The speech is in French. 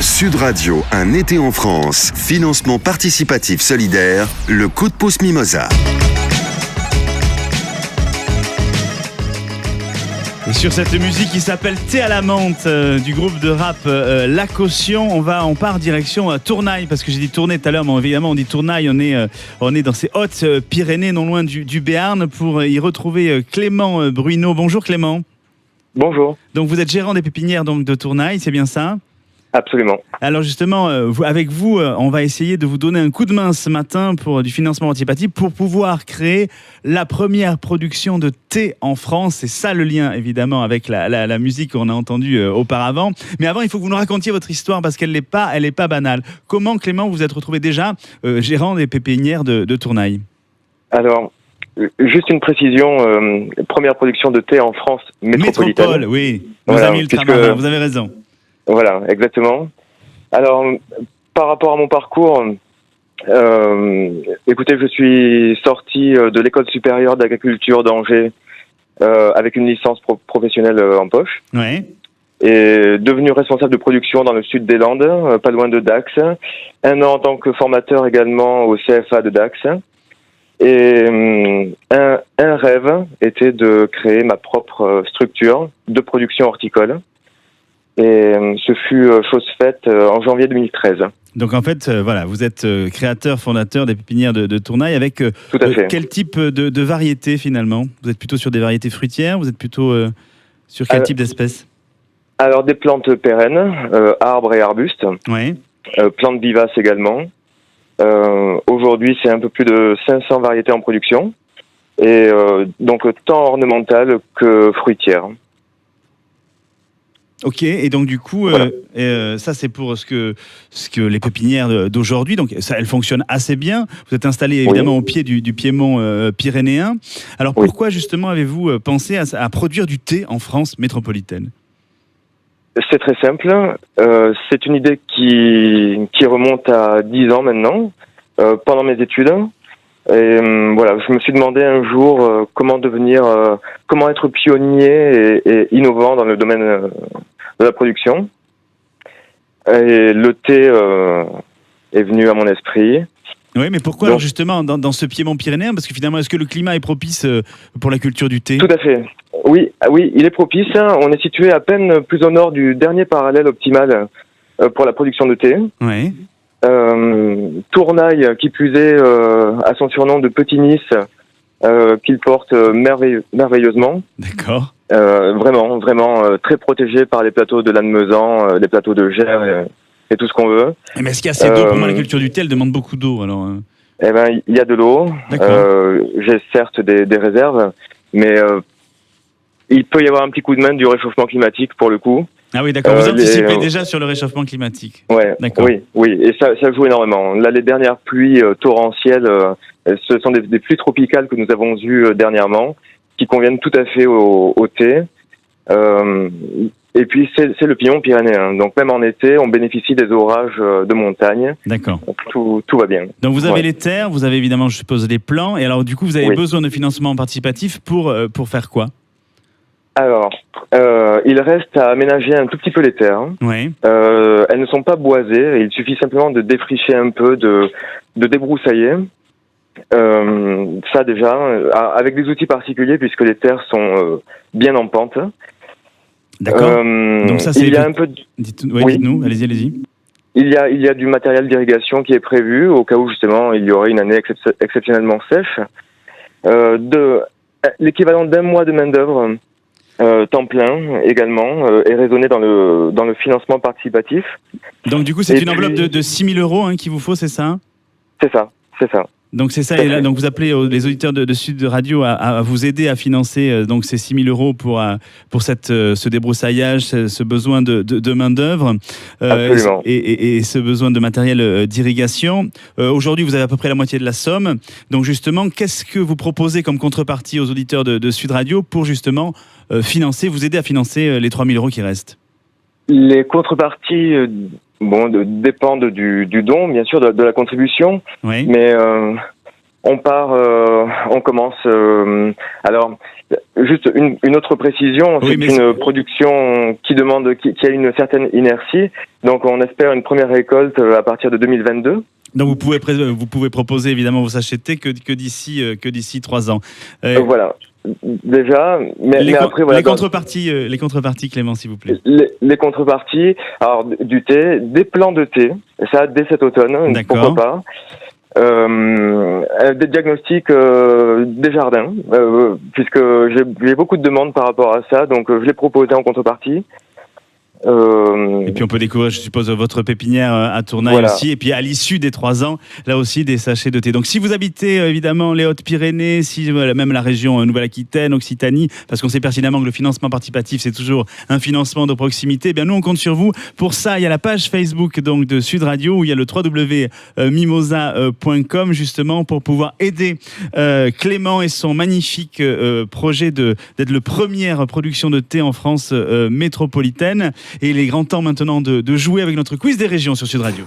Sud Radio, un été en France. Financement participatif solidaire. Le coup de pouce Mimosa. Et sur cette musique qui s'appelle Thé à la menthe du groupe de rap La Caution, on part direction Tournaille, parce que j'ai dit Tournai tout à l'heure, mais évidemment on dit Tournaille, on est dans ces hautes Pyrénées, non loin du Béarn, pour y retrouver Clément Bruineau. Bonjour Clément. Bonjour. Donc vous êtes gérant des pépinières donc, de Tournaille, c'est bien ça ? Absolument. Alors justement, avec vous, on va essayer de vous donner un coup de main ce matin pour du financement participatif pour pouvoir créer la première production de thé en France. C'est ça le lien évidemment avec la musique qu'on a entendue auparavant. Mais avant, il faut que vous nous racontiez votre histoire parce qu'elle n'est pas banale. Comment Clément vous êtes retrouvé déjà gérant des pépinières de Tournaille ? Alors, juste une précision, première production de thé en France métropolitaine. Métropole, oui. Nos voilà, amis ultramarins, vous avez raison. Voilà, exactement. Alors, par rapport à mon parcours, écoutez, je suis sorti de l'école supérieure d'agriculture d'Angers avec une licence professionnelle en poche. Ouais. Et devenu responsable de production dans le sud des Landes, pas loin de Dax. 1 an en tant que formateur également au CFA de Dax. Et un rêve était de créer ma propre structure de production horticole. Et ce fut chose faite en janvier 2013. Donc en fait, voilà, vous êtes créateur, fondateur des pépinières de Tournaille avec Tout à fait. Quel type de variété finalement ? Vous êtes plutôt sur des variétés fruitières ? Vous êtes plutôt sur quel type d'espèces ? Alors des plantes pérennes, arbres et arbustes, ouais. Plantes vivaces également. Aujourd'hui, c'est un peu plus de 500 variétés en production, et donc tant ornementales que fruitières. Ok, et donc du coup, voilà. Ça c'est pour ce que les pépinières d'aujourd'hui, donc ça, elles fonctionnent assez bien. Vous êtes installé évidemment au pied du piémont pyrénéen. Alors pourquoi justement avez-vous pensé à produire du thé en France métropolitaine ? C'est très simple. C'est une idée qui remonte à 10 ans maintenant, pendant mes études. Et voilà, je me suis demandé un jour comment être pionnier et innovant dans le domaine de la production. Et le thé est venu à mon esprit. Oui, mais pourquoi alors justement dans ce piémont pyrénéen ? Parce que finalement, est-ce que le climat est propice pour la culture du thé ? Tout à fait. Oui, il est propice. On est situé à peine plus au nord du dernier parallèle optimal pour la production de thé. Oui. Tournaille, qui plus est, a son surnom de Petit Nice, qu'il porte merveilleusement. D'accord. Vraiment très protégé par les plateaux de Lannemezan, les plateaux de Gers et tout ce qu'on veut. Mais est-ce qu'il y a assez d'eau ? Pour moi, la culture du thé, elle demande beaucoup d'eau. Alors. Eh ben, il y a de l'eau. J'ai certes des réserves, mais il peut y avoir un petit coup de main du réchauffement climatique pour le coup. Ah oui, d'accord. Vous anticipez déjà sur le réchauffement climatique. Ouais, d'accord. Oui, et ça joue énormément. Là, les dernières pluies torrentielles, ce sont des pluies tropicales que nous avons eues dernièrement, qui conviennent tout à fait au thé. Et puis, c'est le piémont pyrénéen. Donc, même en été, on bénéficie des orages de montagne. D'accord. Donc, tout va bien. Donc, vous avez les terres, vous avez évidemment, je suppose, les plants. Et alors, du coup, vous avez besoin de financement participatif pour faire quoi ? Alors, il reste à aménager un tout petit peu les terres. Oui. Elles ne sont pas boisées. Il suffit simplement de défricher un peu, de débroussailler. Ça déjà, avec des outils particuliers puisque les terres sont bien en pente. D'accord. Donc ça, c'est il y a un peu. Dites-nous. Allez-y. Il y a du matériel d'irrigation qui est prévu au cas où justement il y aurait une année exceptionnellement sèche. L'équivalent d'1 mois de main d'œuvre. Temps plein également est raisonné dans le financement participatif. Donc du coup c'est une enveloppe de 6 000 € qu'il vous faut, c'est ça ? C'est ça. Donc c'est ça, et là, donc vous appelez les auditeurs de Sud Radio à vous aider à financer donc ces 6 000 € pour ce débroussaillage, ce besoin de main d'œuvre et ce besoin de matériel d'irrigation. Aujourd'hui, vous avez à peu près la moitié de la somme. Donc justement, qu'est-ce que vous proposez comme contrepartie aux auditeurs de Sud Radio pour justement vous aider à financer les 3 000 € qui restent ? Les contreparties dépendent du don, bien sûr, de la contribution. Oui. Mais on part, on commence. Alors, juste une autre précision, Oui, c'est une production qui a une certaine inertie. Donc, on espère une première récolte à partir de 2022. Donc vous pouvez proposer évidemment vos sachets de thé que d'ici 3 ans. Voilà. Déjà, mais après voilà. Les contreparties, Clément, s'il vous plaît. Les contreparties, alors du thé, des plants de thé, ça dès cet automne, pourquoi pas. Des diagnostics des jardins, puisque j'ai beaucoup de demandes par rapport à ça, donc je l'ai proposé en contrepartie. Et puis on peut découvrir, je suppose, votre pépinière à Tournaille aussi. Et puis à l'issue des 3 ans, là aussi, des sachets de thé. Donc si vous habitez évidemment les Hautes-Pyrénées, même la région Nouvelle-Aquitaine, Occitanie, parce qu'on sait pertinemment que le financement participatif, c'est toujours un financement de proximité, eh bien nous, on compte sur vous. Pour ça, il y a la page Facebook donc, de Sud Radio, où il y a le www.mimosa.com, justement, pour pouvoir aider Clément et son magnifique projet d'être le première production de thé en France métropolitaine. Et il est grand temps maintenant de jouer avec notre quiz des régions sur Sud Radio.